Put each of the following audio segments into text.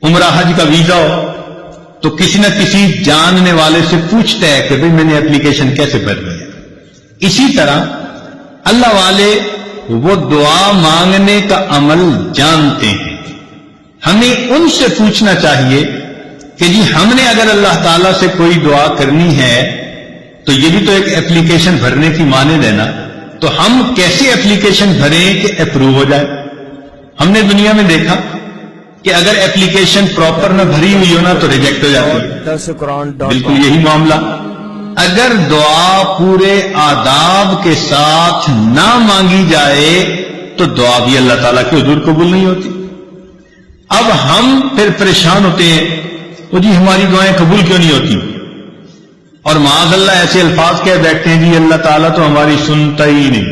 عمرہ حج کا ویزا ہو تو کسی نہ کسی جاننے والے سے پوچھتا ہے کہ بھئی میں نے اپلیکیشن کیسے بھرنی ہے. اسی طرح اللہ والے وہ دعا مانگنے کا عمل جانتے ہیں. ہمیں ان سے پوچھنا چاہیے کہ جی ہم نے اگر اللہ تعالیٰ سے کوئی دعا کرنی ہے تو یہ بھی تو ایک اپلیکیشن بھرنے کی مانند ہے نا، تو ہم کیسے اپلیکیشن بھریں کہ اپروو ہو جائے؟ ہم نے دنیا میں دیکھا کہ اگر اپلیکیشن پراپر نہ بھری ہوئی ہو نا تو ریجیکٹ ہو جاتی ہے. بالکل یہی معاملہ، اگر دعا پورے آداب کے ساتھ نہ مانگی جائے تو دعا بھی اللہ تعالیٰ کے حضور قبول نہیں ہوتی. اب ہم پھر پریشان ہوتے ہیں وہ جی ہماری دعائیں قبول کیوں نہیں ہوتی، اور معاذ اللہ ایسے الفاظ کہہ بیٹھتے ہیں جی اللہ تعالیٰ تو ہماری سنتا ہی نہیں.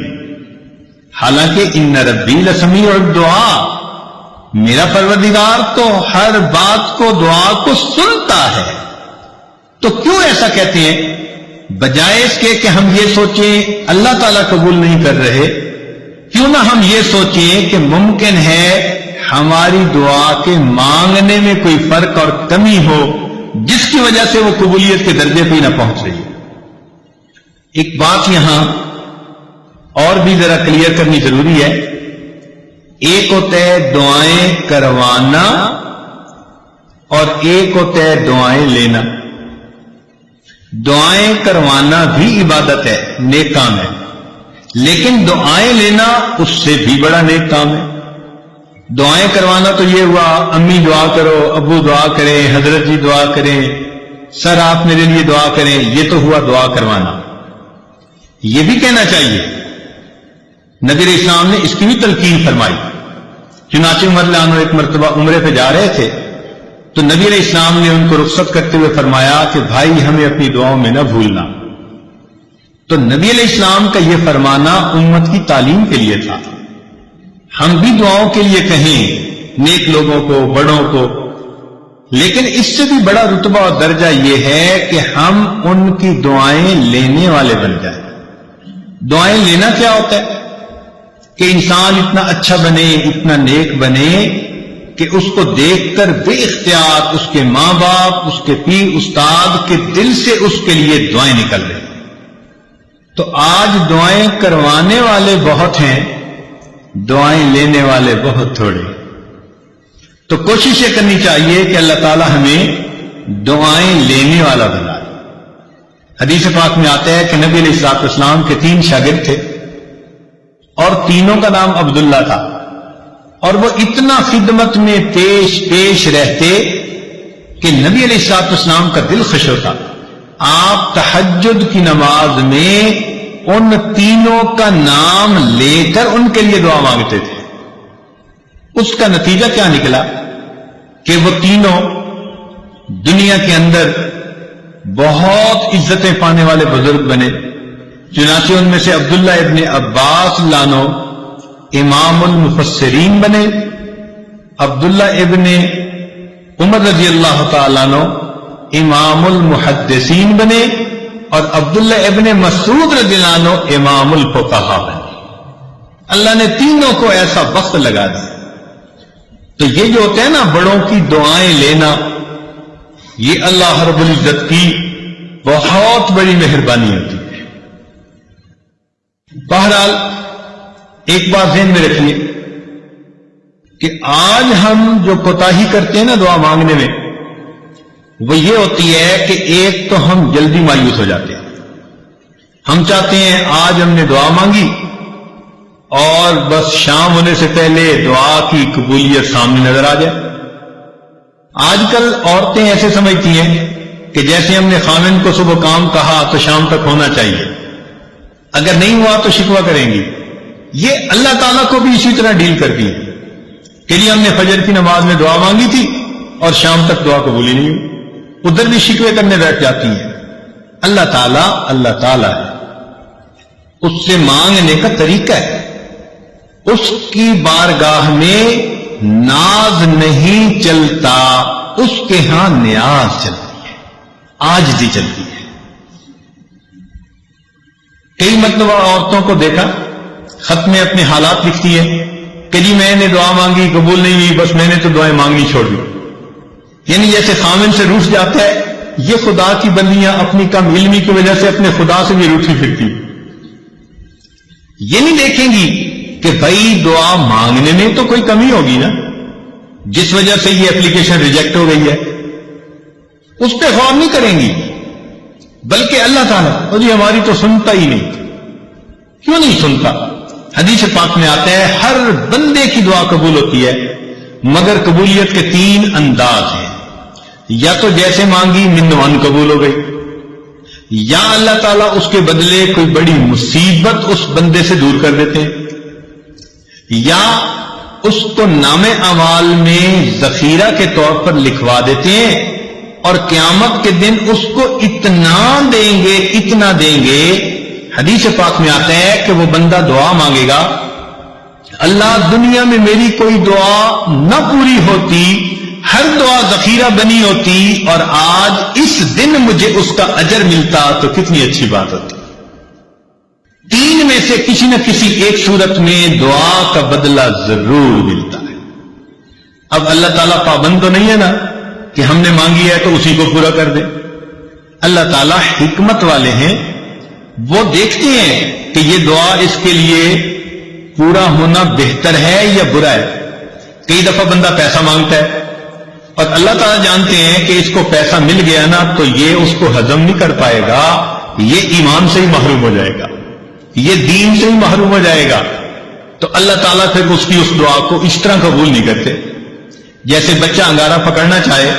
حالانکہ ان ربی لسمیع الدعاء، میرا پروردگار تو ہر بات کو دعا کو سنتا ہے. تو کیوں ایسا کہتے ہیں؟ بجائے اس کے کہ ہم یہ سوچیں اللہ تعالیٰ قبول نہیں کر رہے، کیوں نہ ہم یہ سوچیں کہ ممکن ہے ہماری دعا کے مانگنے میں کوئی فرق اور کمی ہو جس کی وجہ سے وہ قبولیت کے درجے پہ ہی نہ پہنچ رہی ہے. ایک بات یہاں اور بھی ذرا کلیئر کرنی ضروری ہے. ایک ہوتا ہے دعائیں کروانا اور ایک ہوتا ہے دعائیں لینا. دعائیں کروانا بھی عبادت ہے، نیک کام ہے، لیکن دعائیں لینا اس سے بھی بڑا نیک کام ہے. دعائیں کروانا تو یہ ہوا امی دعا کرو، ابو دعا کریں، حضرت جی دعا کریں، سر آپ میرے لیے دعا کریں، یہ تو ہوا دعا کروانا. یہ بھی کہنا چاہیے نبی علیہ السلام نے اس کی بھی تلقین فرمائی. چنانچہ عمر رضی اللہ عنہ ایک مرتبہ عمرے پہ جا رہے تھے تو نبی علیہ السلام نے ان کو رخصت کرتے ہوئے فرمایا کہ بھائی ہمیں اپنی دعاؤں میں نہ بھولنا. تو نبی علیہ السلام کا یہ فرمانا امت کی تعلیم کے لیے تھا. ہم بھی دعاؤں کے لیے کہیں نیک لوگوں کو، بڑوں کو، لیکن اس سے بھی بڑا رتبہ اور درجہ یہ ہے کہ ہم ان کی دعائیں لینے والے بن جائیں. دعائیں لینا کیا ہوتا ہے؟ کہ انسان اتنا اچھا بنے، اتنا نیک بنے کہ اس کو دیکھ کر بے اختیار اس کے ماں باپ، اس کے پیر استاد کے دل سے اس کے لیے دعائیں نکل رہی. تو آج دعائیں کروانے والے بہت ہیں، دعائیں لینے والے بہت تھوڑے. تو کوشش یہ کرنی چاہیے کہ اللہ تعالی ہمیں دعائیں لینے والا بنائے. حدیث پاک میں آتا ہے کہ نبی علیہ الصلوۃ والسلام کے 3 شاگرد تھے اور تینوں کا نام عبداللہ تھا، اور وہ اتنا خدمت میں پیش رہتے کہ نبی علیہ الصلوۃ والسلام کا دل خوش ہوتا. آپ تہجد کی نماز میں ان تینوں کا نام لے کر ان کے لیے دعا مانگتے تھے. اس کا نتیجہ کیا نکلا کہ وہ تینوں دنیا کے اندر بہت عزتیں پانے والے بزرگ بنے. چنانچہ ان میں سے عبداللہ ابن عباس لانو امام المفسرین بنے، عبداللہ ابن عمر رضی اللہ تعالیٰ عنہ امام المحدثین بنے، اور عبداللہ ابن مسعود رضی اللہ عنہ امام الفقہاء بنے. اللہ نے تینوں کو ایسا وقت لگا دیا. تو یہ جو ہوتا ہے نا بڑوں کی دعائیں لینا، یہ اللہ رب العزت کی بہت بڑی مہربانی ہوتی ہے. بہرحال ایک بات ذہن میں رکھیے کہ آج ہم جو کوتاہی کرتے ہیں نا دعا مانگنے میں، وہ یہ ہوتی ہے کہ ایک تو ہم جلدی مایوس ہو جاتے ہیں. ہم چاہتے ہیں آج ہم نے دعا مانگی اور بس شام ہونے سے پہلے دعا کی قبولیت سامنے نظر آ جائے. آج کل عورتیں ایسے سمجھتی ہیں کہ جیسے ہم نے خامن کو صبح کام کہا تو شام تک ہونا چاہیے، اگر نہیں ہوا تو شکوہ کریں گی. یہ اللہ تعالیٰ کو بھی اسی طرح ڈیل کرتی ہے کہ جی ہم نے فجر کی نماز میں دعا مانگی تھی اور شام تک دعا قبول ہی نہیں ہوئی. ادھر بھی شکوے کرنے بیٹھ جاتی ہیں. اللہ تعالیٰ ہے، اس سے مانگنے کا طریقہ ہے. اس کی بارگاہ میں ناز نہیں چلتا، اس کے ہاں نیاز چلتی ہے، عاجزی چلتی ہے. کئی مرتبہ عورتوں کو دیکھا خط میں اپنے حالات لکھتی ہے کہ جی میں نے دعا مانگی قبول نہیں ہوئی، بس میں نے تو دعائیں مانگنی چھوڑ دی. یعنی جیسے خامن سے روٹھ جاتا ہے، یہ خدا کی بندیاں اپنی کم علمی کی وجہ سے اپنے خدا سے بھی روٹھی پھرتی، یہ نہیں دیکھیں گی کہ بھائی دعا مانگنے میں تو کوئی کمی ہوگی نا، جس وجہ سے یہ اپلیکیشن ریجیکٹ ہو گئی ہے، اس پہ غور نہیں کریں گی، بلکہ اللہ تعالیٰ جی ہماری تو سنتا ہی نہیں، کیوں نہیں سنتا؟ حدیث پاک میں آتا ہے ہر بندے کی دعا قبول ہوتی ہے، مگر قبولیت کے 3 انداز ہیں، یا تو جیسے مانگی منو ان قبول ہو گئی، یا اللہ تعالیٰ اس کے بدلے کوئی بڑی مصیبت اس بندے سے دور کر دیتے ہیں، یا اس کو نام اعمال میں ذخیرہ کے طور پر لکھوا دیتے ہیں، اور قیامت کے دن اس کو اتنا دیں گے، حدیث پاک میں آتا ہے کہ وہ بندہ دعا مانگے گا، اللہ دنیا میں میری کوئی دعا نہ پوری ہوتی، ہر دعا ذخیرہ بنی ہوتی، اور آج اس دن مجھے اس کا اجر ملتا تو کتنی اچھی بات ہوتی۔ 3 میں سے کسی نہ کسی ایک صورت میں دعا کا بدلہ ضرور ملتا ہے۔ اب اللہ تعالیٰ پابند تو نہیں ہے نا کہ ہم نے مانگی ہے تو اسی کو پورا کر دے، اللہ تعالیٰ حکمت والے ہیں، وہ دیکھتے ہیں کہ یہ دعا اس کے لیے پورا ہونا بہتر ہے یا برا ہے۔ کئی دفعہ بندہ پیسہ مانگتا ہے اور اللہ تعالیٰ جانتے ہیں کہ اس کو پیسہ مل گیا نا تو یہ اس کو ہضم نہیں کر پائے گا، یہ ایمان سے ہی محروم ہو جائے گا، یہ دین سے ہی محروم ہو جائے گا، تو اللہ تعالیٰ پھر اس کی اس دعا کو اس طرح قبول نہیں کرتے۔ جیسے بچہ انگارہ پکڑنا چاہے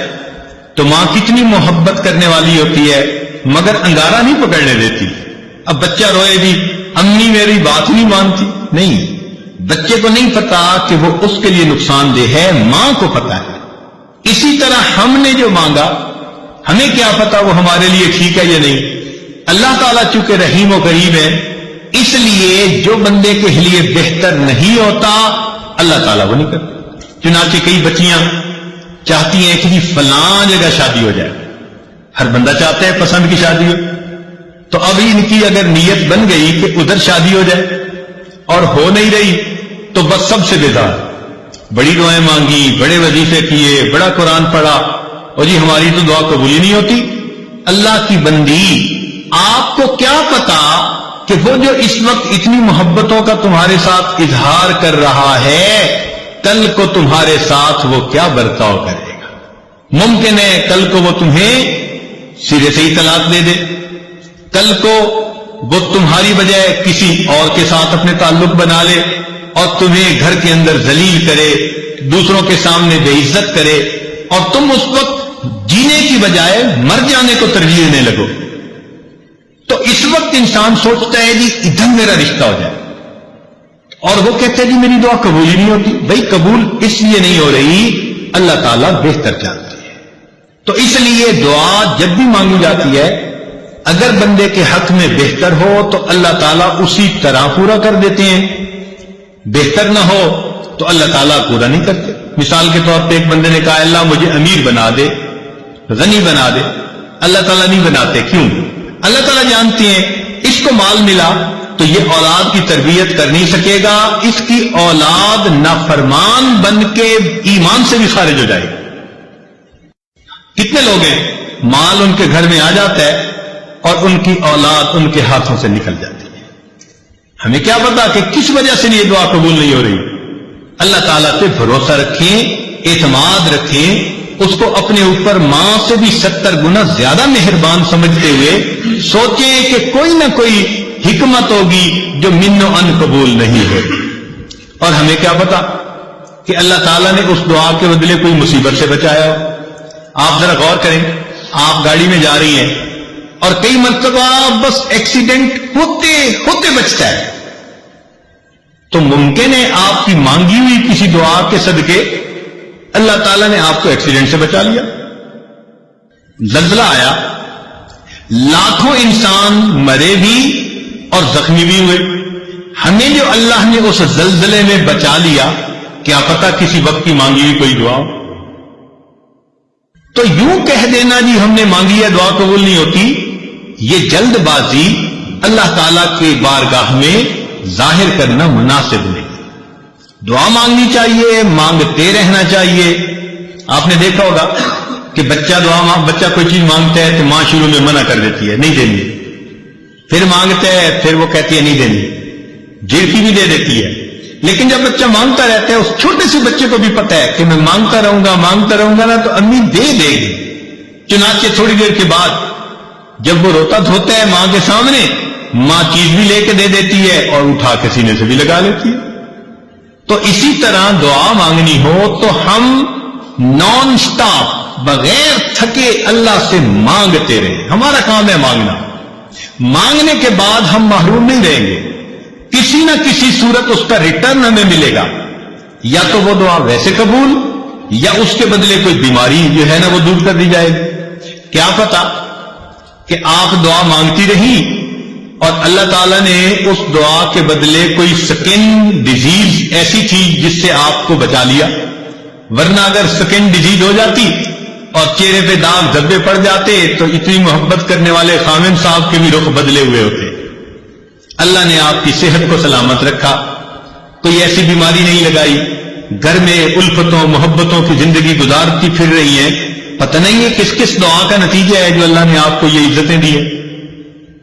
تو ماں کتنی محبت کرنے والی ہوتی ہے مگر انگارہ نہیں پکڑنے دیتی، اب بچہ روئے بھی امی میری بات نہیں مانتی، نہیں، بچے کو نہیں پتا کہ وہ اس کے لیے نقصان دہ ہے، ماں کو پتا ہے۔ اسی طرح ہم نے جو مانگا ہمیں کیا پتا وہ ہمارے لیے ٹھیک ہے یا نہیں، اللہ تعالیٰ چونکہ رحیم و کریم ہے، اس لیے جو بندے کے لیے بہتر نہیں ہوتا اللہ تعالیٰ وہ نہیں کرتا۔ چنانچہ کئی بچیاں چاہتی ہیں کہ جی فلاں جگہ شادی ہو جائے، ہر بندہ چاہتا ہے پسند کی شادی ہو، تو اب ان کی اگر نیت بن گئی کہ ادھر شادی ہو جائے اور ہو نہیں رہی تو بس سب سے بیزار، بڑی دعائیں مانگی، بڑے وظیفے کیے، بڑا قرآن پڑھا، اور جی ہماری تو دعا قبول ہی نہیں ہوتی۔ اللہ کی بندی، آپ کو کیا پتا کہ وہ جو اس وقت اتنی محبتوں کا تمہارے ساتھ اظہار کر رہا ہے کل کو تمہارے ساتھ وہ کیا برتاؤ کرے گا؟ ممکن ہے کل کو وہ تمہیں سرے سے ہی طلاق دے دے، کل کو وہ تمہاری بجائے کسی اور کے ساتھ اپنے تعلق بنا لے اور تمہیں گھر کے اندر ذلیل کرے، دوسروں کے سامنے بے عزت کرے، اور تم اس وقت جینے کی بجائے مر جانے کو ترجیح دینے لگو۔ تو اس وقت انسان سوچتا ہے جی ادھر میرا رشتہ ہو جائے، اور وہ کہتے ہیں جی میری دعا قبول ہی نہیں ہوتی۔ بھائی قبول اس لیے نہیں ہو رہی، اللہ تعالیٰ بہتر جانتی ہے۔ تو اس لیے دعا جب بھی مانگی جاتی ہے اگر بندے کے حق میں بہتر ہو تو اللہ تعالیٰ اسی طرح پورا کر دیتے ہیں، بہتر نہ ہو تو اللہ تعالیٰ پورا نہیں کرتے۔ مثال کے طور پہ ایک بندے نے کہا اللہ مجھے امیر بنا دے، غنی بنا دے، اللہ تعالیٰ نہیں بناتے، کیوں؟ اللہ تعالیٰ جانتے ہیں اس کو مال ملا تو یہ اولاد کی تربیت کر نہیں سکے گا، اس کی اولاد نافرمان بن کے ایمان سے بھی خارج ہو جائے گی۔ کتنے لوگ ہیں مال ان کے گھر میں آ جاتا ہے اور ان کی اولاد ان کے ہاتھوں سے نکل جاتی ہے، ہمیں کیا پتا کہ کس وجہ سے یہ دعا قبول نہیں ہو رہی۔ اللہ تعالیٰ پہ بھروسہ رکھیں، اعتماد رکھیں، اس کو اپنے اوپر ماں سے بھی 70 گنا زیادہ مہربان سمجھتے ہوئے سوچیں کہ کوئی نہ کوئی حکمت ہوگی جو من و ان قبول نہیں ہوگی۔ اور ہمیں کیا پتا کہ اللہ تعالیٰ نے اس دعا کے بدلے کوئی مصیبت سے بچایا ہو۔ آپ ذرا غور کریں، آپ گاڑی میں جا رہی ہیں اور کئی مرتبہ بس ایکسیڈنٹ ہوتے ہوتے بچتا ہے، تو ممکن ہے آپ کی مانگی ہوئی کسی دعا کے صدقے اللہ تعالیٰ نے آپ کو ایکسیڈنٹ سے بچا لیا۔ زلزلہ آیا، لاکھوں انسان مرے بھی اور زخمی بھی ہوئے، ہمیں جو اللہ نے اس زلزلے میں بچا لیا کیا پتا کسی وقت کی مانگی ہوئی کوئی دعا ہو۔ تو یوں کہہ دینا جی ہم نے مانگی ہے دعا قبول نہیں ہوتی، یہ جلد بازی اللہ تعالیٰ کے بارگاہ میں ظاہر کرنا مناسب نہیں۔ دعا مانگنی چاہیے، مانگتے رہنا چاہیے۔ آپ نے دیکھا ہوگا کہ بچہ کوئی چیز مانگتا ہے تو ماں شروع میں منع کر دیتی ہے نہیں دینی، پھر مانگتا ہے پھر وہ کہتی ہے نہیں دینی، جھڑکی بھی دے دیتی ہے. لیکن جب بچہ مانگتا رہتا ہے، اس چھوٹے سے بچے کو بھی پتا ہے کہ میں مانگتا رہوں گا نا تو امی دے دے گی. چنانچہ تھوڑی دیر کے بعد جب وہ روتا دھوتا ہے ماں کے سامنے، ماں چیز بھی لے کے دے دیتی ہے اور اٹھا کے سینے سے بھی لگا لیتی ہے. تو اسی طرح دعا مانگنی ہو تو ہم نان سٹاپ بغیر تھکے اللہ سے مانگتے رہیں. ہمارا کام ہے مانگنا. مانگنے کے بعد ہم محروم نہیں رہیں گے، کسی نہ کسی صورت اس کا ریٹرن ہمیں ملے گا. یا تو وہ دعا ویسے قبول، یا اس کے بدلے کوئی بیماری جو ہے نا وہ دور کر دی جائے گی. کیا پتا کہ آپ دعا مانگتی رہی اور اللہ تعالیٰ نے اس دعا کے بدلے کوئی سکن ڈیزیز ایسی تھی جس سے آپ کو بچا لیا. ورنہ اگر سکن ڈیزیز ہو جاتی اور چہرے پہ داغ دھبے پڑ جاتے تو اتنی محبت کرنے والے خامن صاحب کے بھی رخ بدلے ہوئے ہوتے. اللہ نے آپ کی صحت کو سلامت رکھا، کوئی ایسی بیماری نہیں لگائی، گھر میں الفتوں محبتوں کی زندگی گزارتی پھر رہی ہیں. پتہ نہیں ہے کس کس دعا کا نتیجہ ہے جو اللہ نے آپ کو یہ عزتیں دی ہیں.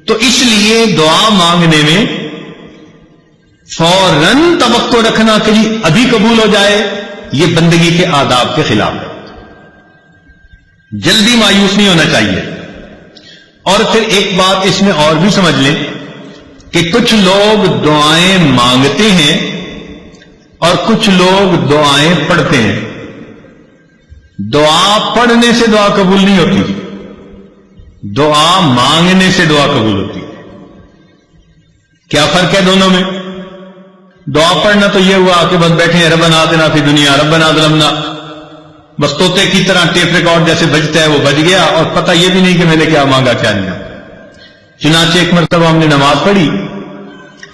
تو اس لیے دعا مانگنے میں فوراً توقع رکھنا کہ جی ابھی قبول ہو جائے، یہ بندگی کے آداب کے خلاف ہے. جلدی مایوس نہیں ہونا چاہیے. اور پھر ایک بات اس میں اور بھی سمجھ لیں کہ کچھ لوگ دعائیں مانگتے ہیں اور کچھ لوگ دعائیں پڑھتے ہیں. دعا پڑھنے سے دعا قبول نہیں ہوتی، دعا مانگنے سے دعا قبول ہوتی ہے. کیا فرق ہے دونوں میں؟ دعا پڑھنا تو یہ ہوا کہ بس بیٹھے ہیں ربنا آتنا فی دنیا ربنا ظلمنا، بس طوطے کی طرح ٹیپ ریکارڈ جیسے بجتا ہے وہ بج گیا اور پتہ یہ بھی نہیں کہ میں نے کیا مانگا کیا نہیں. چنانچہ ایک مرتبہ ہم نے نماز پڑھی،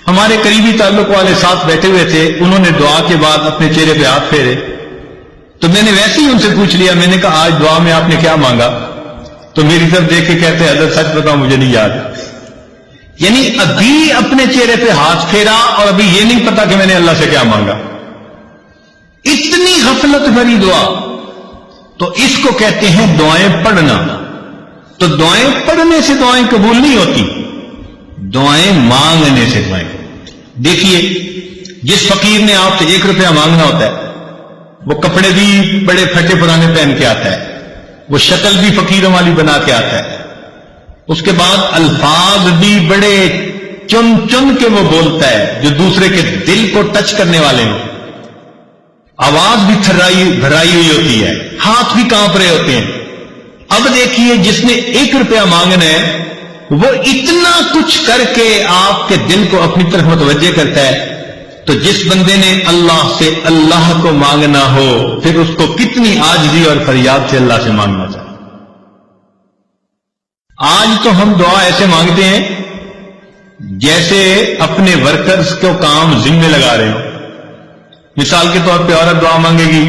ہمارے قریبی تعلق والے ساتھ بیٹھے ہوئے تھے، انہوں نے دعا کے بعد اپنے چہرے پہ ہاتھ پھیرے تو میں نے ویسے ہی ان سے پوچھ لیا، میں نے کہا آج دعا میں آپ نے کیا مانگا؟ تو میری طرف دیکھ کے کہتے ہیں حضرت سچ بتاؤ مجھے نہیں یاد. یعنی ابھی اپنے چہرے پہ ہاتھ پھیرا اور ابھی یہ نہیں پتا کہ میں نے اللہ سے کیا مانگا. اتنی غفلت بھری دعا. تو اس کو کہتے ہیں دعائیں پڑھنا. تو دعائیں پڑھنے سے دعائیں قبول نہیں ہوتی، دعائیں مانگنے سے دعائیں قبول. دیکھیے جس فقیر نے آپ سے 1 روپیہ مانگنا ہوتا ہے وہ کپڑے بھی بڑے پھٹے پرانے پہن کے آتا ہے، وہ شکل بھی فقیروں والی بنا کے آتا ہے، اس کے بعد الفاظ بھی بڑے چن چن کے وہ بولتا ہے جو دوسرے کے دل کو ٹچ کرنے والے ہوں. آواز بھی بھرائی ہوئی ہوتی ہے، ہاتھ بھی کانپ رہے ہوتے ہیں. اب دیکھیے جس نے 1 روپیہ مانگنا ہے وہ اتنا کچھ کر کے آپ کے دل کو اپنی طرف متوجہ کرتا ہے. تو جس بندے نے اللہ سے اللہ کو مانگنا ہو پھر اس کو کتنی عاجزی اور فریاد سے اللہ سے مانگنا چاہیے. آج تو ہم دعا ایسے مانگتے ہیں جیسے اپنے ورکرز کو کام ذمہ لگا رہے ہو. مثال کے طور پہ عورت دعا مانگے گی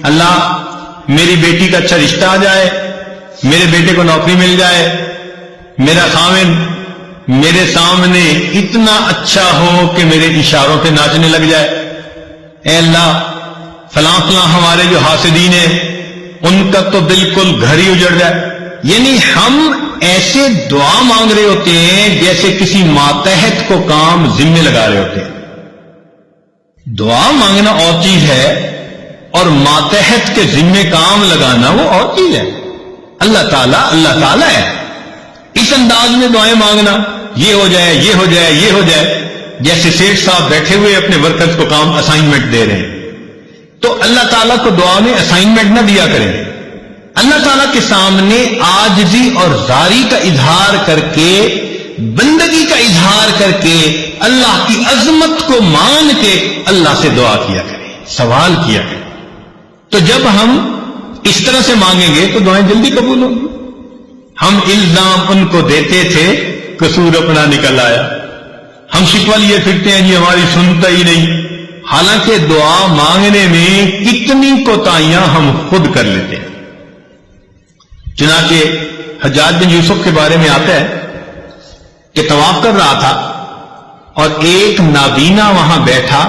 اللہ میری بیٹی کا اچھا رشتہ آ جائے، میرے بیٹے کو نوکری مل جائے، میرا خاوند میرے سامنے اتنا اچھا ہو کہ میرے اشاروں پہ ناچنے لگ جائے. اے اللہ فلاں فلاں ہمارے جو حاسدین ہیں ان کا تو بالکل گھر ہی اجڑ جائے. یعنی ہم ایسے دعا مانگ رہے ہوتے ہیں جیسے کسی ماتحت کو کام ذمہ لگا رہے ہوتے ہیں. دعا مانگنا اور چیز ہے اور ماتحت کے ذمہ کام لگانا وہ اور چیز ہے. اللہ تعالیٰ ہے. اس انداز میں دعائیں مانگنا یہ ہو جائے یہ ہو جائے یہ ہو جائے، جیسے سیٹھ صاحب بیٹھے ہوئے اپنے ورکرز کو کام اسائنمنٹ دے رہے ہیں. تو اللہ تعالیٰ کو دعا میں اسائنمنٹ نہ دیا کریں. اللہ تعالیٰ کے سامنے عاجزی اور زاری کا اظہار کر کے، بندگی کا اظہار کر کے، اللہ کی عظمت کو مان کے اللہ سے دعا کیا کریں، سوال کیا کریں. تو جب ہم اس طرح سے مانگیں گے تو دعائیں جلدی قبول ہوں گی. ہم الزام ان کو دیتے تھے، قصور اپنا نکل آیا. ہم شکوہ لیے پھرتے ہیں جی ہماری سنتا ہی نہیں، حالانکہ دعا مانگنے میں کتنی کوتاہیاں ہم خود کر لیتے ہیں. چنانچہ حجاج بن یوسف کے بارے میں آتا ہے کہ طواف کر رہا تھا اور ایک نابینا وہاں بیٹھا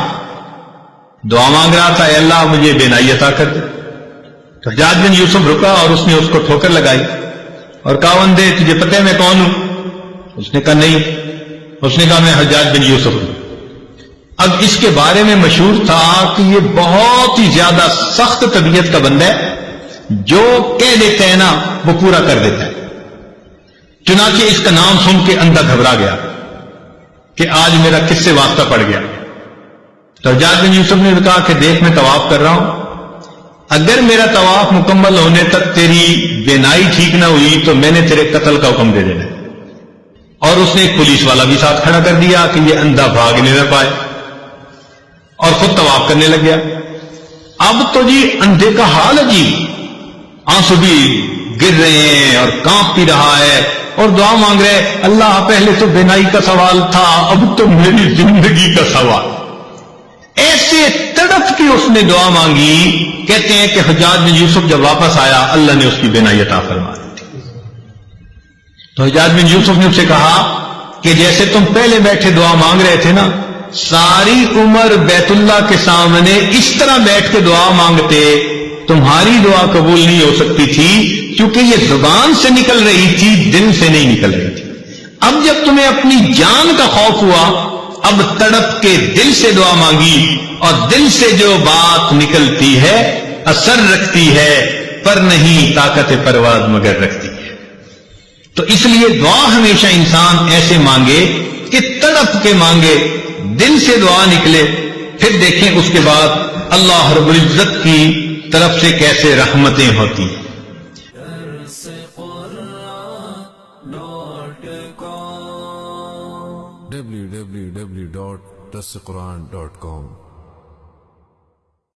دعا مانگ رہا تھا، اے اللہ مجھے بینائی عطا کر دے. تو حجاج بن یوسف رکا اور اس نے اس کو ٹھوکر لگائی اور کہا بندے تجھے پتہ ہے میں کون ہوں؟ اس نے کہا نہیں. اس نے کہا میں حجاج بن یوسف ہوں. اب اس کے بارے میں مشہور تھا کہ یہ بہت ہی زیادہ سخت طبیعت کا بندہ ہے، جو کہہ دیتا ہے نا وہ پورا کر دیتا ہے. چنانچہ اس کا نام سن کے اندھا گھبرا گیا کہ آج میرا کس سے واسطہ پڑ گیا. تو حجاج بن یوسف نے کہا کہ دیکھ میں طواف کر رہا ہوں، اگر میرا طواف مکمل ہونے تک تیری بینائی ٹھیک نہ ہوئی تو میں نے تیرے قتل کا حکم دے دینا. اور اس نے ایک پولیس والا بھی ساتھ کھڑا کر دیا کہ یہ اندھا بھاگنے نہ پائے، اور خود طواف کرنے لگ گیا. اب تو جی اندھے کا حال عجیب، آنسو بھی گر رہے ہیں اور کانپ بھی رہا ہے اور دعا مانگ رہے ہیں اللہ پہلے تو بینائی کا سوال تھا اب تو میری زندگی کا سوال. ایسے تڑپ کی اس نے دعا مانگی. کہتے ہیں کہ حجاج بن یوسف جب واپس آیا اللہ نے اس کی بینائی عطا فرما دی. تو حجاج بن یوسف نے اس سے کہا کہ جیسے تم پہلے بیٹھے دعا مانگ رہے تھے نا، ساری عمر بیت اللہ کے سامنے اس طرح بیٹھ کے دعا مانگتے، تمہاری دعا قبول نہیں ہو سکتی تھی کیونکہ یہ زبان سے نکل رہی تھی، دل سے نہیں نکل رہی تھی. اب جب تمہیں اپنی جان کا خوف ہوا، اب تڑپ کے دل سے دعا مانگی، اور دل سے جو بات نکلتی ہے اثر رکھتی ہے، پر نہیں طاقت پرواز مگر رکھتی ہے. تو اس لیے دعا ہمیشہ انسان ایسے مانگے کہ تڑپ کے مانگے، دل سے دعا نکلے، پھر دیکھیں اس کے بعد اللہ رب العزت کی طرف سے کیسے رحمتیں ہوتی ہیں. www.darsequran.com